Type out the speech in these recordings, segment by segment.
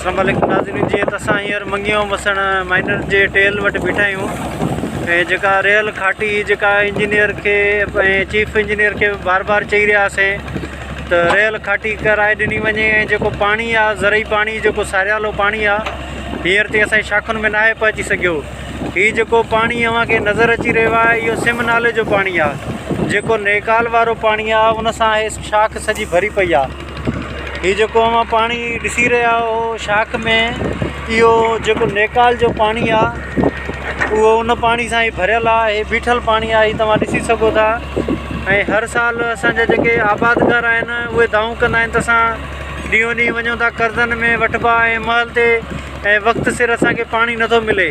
अस्सलाम वालेकुम नाज़रीन जी। असां हींअर मंगियो मसण माइनर जे टेल वटि बीठा आहियूं ऐं जेका रेल खाटी जेका इंजीनियर के चीफ इंजीनियर के बार बार चई रहियासीं त रेल खाटी कराए ॾिनी वञे ऐं जेको पाणी आहे ज़रई पाणी जेको सारियालो पाणी आहे हींअर ते असांजी शाखुनि में नाहे पहुची सघियो। हीउ जेको पाणी अव्हांखे नज़र अची रहियो आहे इहो सिम नाले जो पाणी आहे। जेको नेकाल वारो पाणी आहे उन सां इहे शाख सॼी भरी पई आहे। हीउ जेको अव्हां पाणी ॾिसी रहिया हो शाख में इहो जेको नेकाल जो पाणी आहे उहो उन पाणी सां ई भरियल आहे। हीउ बीठल पाणी आहे, हीउ तव्हां ॾिसी सघो था। ऐं हर साल असांजा जेके आबादगार आहिनि उहे दावूं कंदा आहिनि त असां ॾींहों ॾींहुं वञूं था कर्ज़नि में वठिबा ऐं महल ते ऐं वक़्तु सिर असांखे पाणी नथो मिले।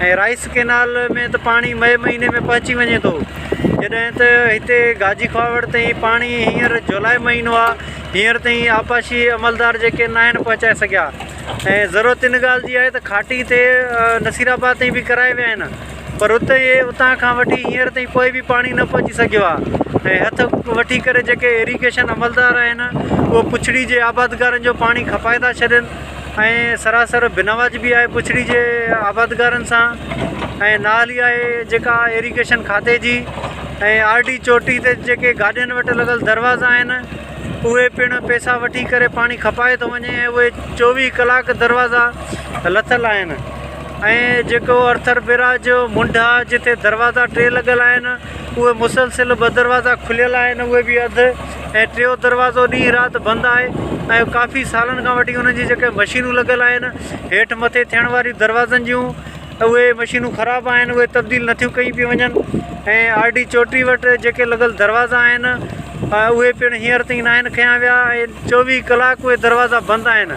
ऐं राइस केनाल में त पाणी मई महीने में पहुची वञे थो, जॾहिं त हिते गाजी खावड़ ताईं पाणी हींअर जुलाई महीनो आहे, हींअर ताईं आपाशी अमलदार जेके न आहिनि पहुचाए सघिया। ऐं ज़रूरत इन ॻाल्हि जी आहे त खाटी ते नसीराबाद ताईं बि कराए विया आहिनि, पर उतां खां वठी हींअर ताईं कोई बि पाणी न पहुची सघियो आहे। ऐं हथ वठी करे जेके इरीगेशन अमलदार आहिनि उहो पुछड़ी जे आबादगारनि जो पाणी खपाए था छॾनि ऐं सरासर बिनवाज बि आहे पुछड़ी जे आबादगारनि सां। ऐं नाल ई आहे जेका इरीगेशन खाते जी ऐं आरडी चोटी ते जेके गाॾियुनि वटि लॻल दरवाज़ा आहिनि उहे पिणु पैसा वठी करे पाणी खपाए थो वञे ऐं उहे 24 कलाक दरवाज़ा लथल आहिनि। ऐं जेको अर्थर बिराज जो मुंड आहे जिते दरवाज़ा 3 लॻल आहिनि उहे मुसलसिल 2 दरवाज़ा खुलियल आहिनि, उहे बि अधु, ऐं 3 दरवाज़ो ॾींहुं राति बंदि आहे। ऐं काफ़ी सालनि खां वठी उन्हनि जी जेके मशीनूं लॻल आहिनि हेठि मथे थियण वारियूं दरवाज़नि जूं उहे मशीनूं ख़राबु आहिनि, उहे तब्दील नथियूं कई पियूं वञनि। ऐं आरडी चोटी वटि जेके लॻल दरवाज़ा आहिनि उहे पिणु हींअर ताईं न आहिनि खयां विया ऐं 24 कलाक उहे दरवाज़ा बंदि आहिनि।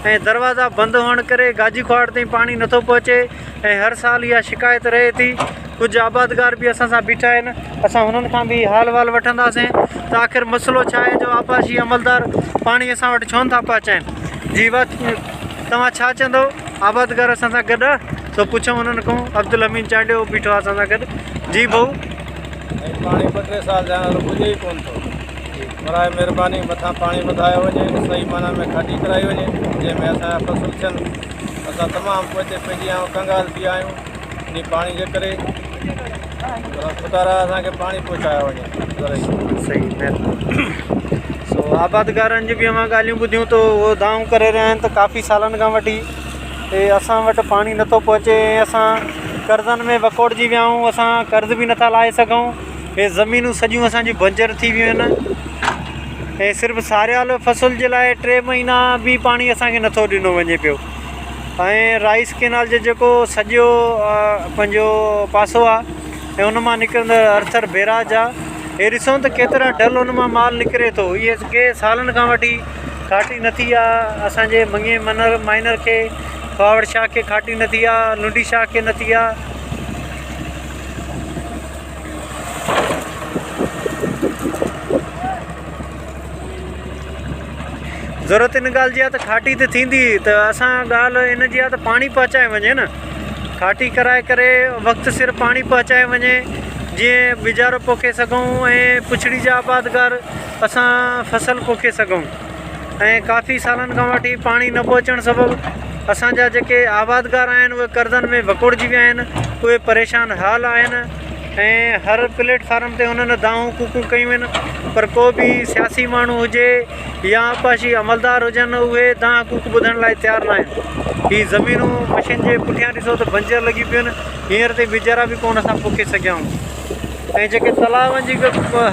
ऐं दरवाज़ा बंदि हुअण करे गाजी खुआड़ ताईं पाणी नथो पहुचे ऐं हर साल इहा शिकायत रहे थी। कुझु आबादगार बि असां सां बीठा आहिनि, असां हुननि खां बि हाल वाल वठंदासीं त आख़िर मसइलो छा आहे जो आपाशी अमलदार पाणी असां वटि छो नथा पहुचाइनि। जी बात तव्हां छा चवंदव? आबादगार असां सां गॾु आहे तो पुछूं उन्हनि खां। अब्दुल अमीन चांडियो बीठो आहे असां सां गॾु। जी भाऊ, पाणी 2-3 साल थियण पुॼे ई कोन थो। बराए महिरबानी मथां पाणी वधायो वञे, सही माना में खाटी कराई वञे जंहिंमें असांजा फसल थियनि। असां तमामु पोइ पंहिंजी कंगाल थी विया आहियूं इन पाणी जे करे। ख़ुदा असांखे पाणी पहुचायो वञे सही। सो आबादगारनि जी बि असां ॻाल्हियूं ॿुधियूं त उहो दाऊं करे रहिया आहिनि त काफ़ी सालनि खां वठी असां वटि पाणी नथो पहुचे ऐं असां कर्ज़नि में वकोड़जी विया आहियूं। असां कर्ज़ बि नथा लाहे सघूं। हे ज़मीनूं सॼियूं असांजी बंजर थी वियूं आहिनि ऐं सिर्फ़ु सारियाल फसल जे लाइ 3 महीना बि पाणी असांखे नथो ॾिनो वञे पियो। ऐं राइस केनाल जो जेको सॼो पंहिंजो पासो आहे ऐं उन मां निकिरंदड़ अर्थर बैराज आहे, हे ॾिसूं त केतिरा ढल उन मां माल निकिरे थो। इहे के सालनि खां वठी खाटी नथी आहे, असांजे मंगे माइनर खे खावड़ शाह खे खाटी नथी आहे, लुंडी शाह खे नथी आहे। ज़रूरत इन ॻाल्हि जी आहे त खाटी त थींदी त असां ॻाल्हि इन जी आहे त पाणी पहुचाए वञे न, खाटी कराए करे वक़्तु सिर पाणी पहुचाए वञे जीअं वीचारो पोखे सघूं ऐं पुछड़ी जा आबादगार असां फसल पोखे सघूं। ऐं काफ़ी सालनि खां वठी पाणी न पहुचण सबबु असांजा जेके आबादगार आहिनि उहे कर्ज़नि में वकोड़जी विया आहिनि, उहे परेशान हाल आहिनि। ऐं हर प्लेटफार्म ते हुननि दाऊं कूकूं कयूं आहिनि, पर को बि सियासी माण्हू हुजे या आपाशी अमलदार हुजनि उहे दां कूक ॿुधण लाइ तयारु न आहिनि। हीअ ज़मीनूं मशीन जे पुठियां ॾिसो त बंजर लॻी पियूं आहिनि, हींअर ताईं वीचारा बि कोन असां पोखे सघिया आहियूं। ऐं जेके तलावनि जी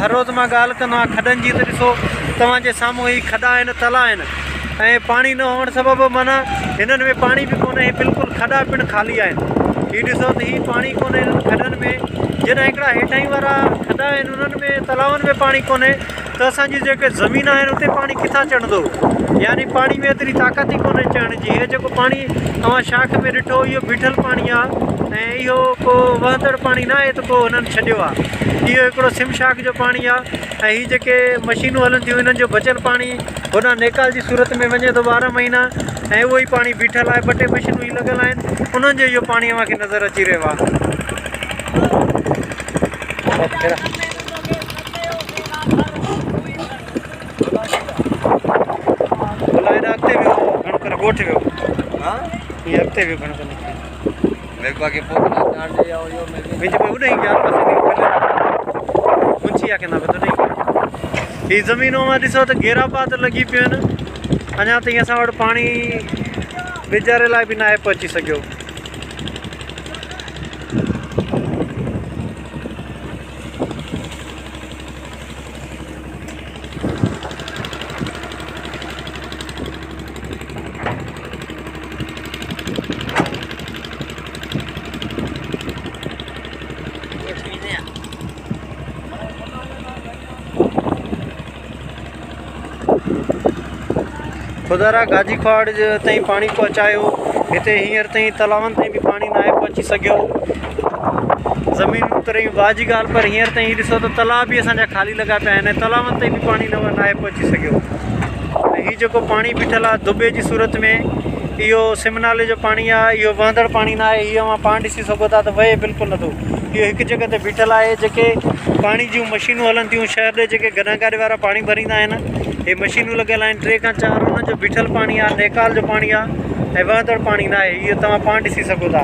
हर रोज़ु मां ॻाल्हि कंदो आहियां खॾनि जी, त ॾिसो तव्हांजे साम्हूं ई खॾा आहिनि, तला आहिनि ऐं पाणी न हुअण सबबु माना हिननि में पाणी बि कोन्हे, बिल्कुलु खॾा पिणु ख़ाली आहिनि। हीअ ॾिसो त हीअ पाणी कोन्हे हिननि खॾनि में, जॾहिं हिकिड़ा हेठां ई वारा खॾा आहिनि उन्हनि में तलावनि में पाणी कोन्हे त असांजी जेके ज़मीन आहिनि उते पाणी किथां चढ़ंदो? यानी पाणी में एतिरी ताक़त ई कोन्हे चढ़ण जी। हे जेको पाणी तव्हां शाख में ॾिठो इहो बीठल पाणी आहे ऐं इहो को वहंदड़ पाणी न आहे त को हुननि छॾियो आहे। इहो हिकिड़ो सिम शाख जो पाणी आहे ऐं हीअ जेके मशीनूं हलनि थियूं हिननि जो बचियलु पाणी होॾां नेकाल जी सूरत में वञे थो 12 महीना ऐं उहो ई पाणी बीठल आहे। 2-3 मशीनूं ई लॻल आहिनि, उन्हनि जो इहो पाणी अव्हांखे नज़र अची रहियो आहे। अॻिते वियो घणो करे ॻोठ वियो। हाँ ये हफ्ते भी बन कर मेरे बाकी पोतना चांडे आओ यो मेरे बीच में उड़े यार पासे नहीं पहले मुंची आके ना बता नहीं ये जमीनों में दिसो तो घेरा पात लगी पियो न अञा ताईं असां वटि पाणी वीचारे लाइ बि न आहे पहुची सघियो। खुदारा गाजी खाड़ ताईं पाणी पहुचायो हिते हींअर ताईं तलावनि ताईं बि पाणी न आहे पहुची सघियो। ज़मीनूं तरह वाह जी ॻाल्हि पर हींअर ताईं ॾिसो त तलाउ बि असांजा ख़ाली लॻा पिया आहिनि तलावनि ताईं बि पाणी न आहे पहुची सघियो। ऐं हीउ जेको पाणी बीठल आहे दुबे जी सूरत में इहो सिमनाले जो पाणी आहे इहो वहंदड़ पाणी न आहे इहो मां पाण ॾिसी सघो था त वहे बिल्कुलु नथो। इहो हिकु जॻह ते बीठल आहे जेके पाणी जूं मशीनूं हलनि थियूं शहर ॾे जेके गॾा गाॾी वारा पाणी भरींदा आहिनि हे मशीनूं लॻियल आहिनि 3 खां 4 उन्हनि जो बीठल पाणी आहे नेकाल जो पाणी आहे ऐं वहंदड़ पाणी न आहे इहो तव्हां पाण ॾिसी सघो था।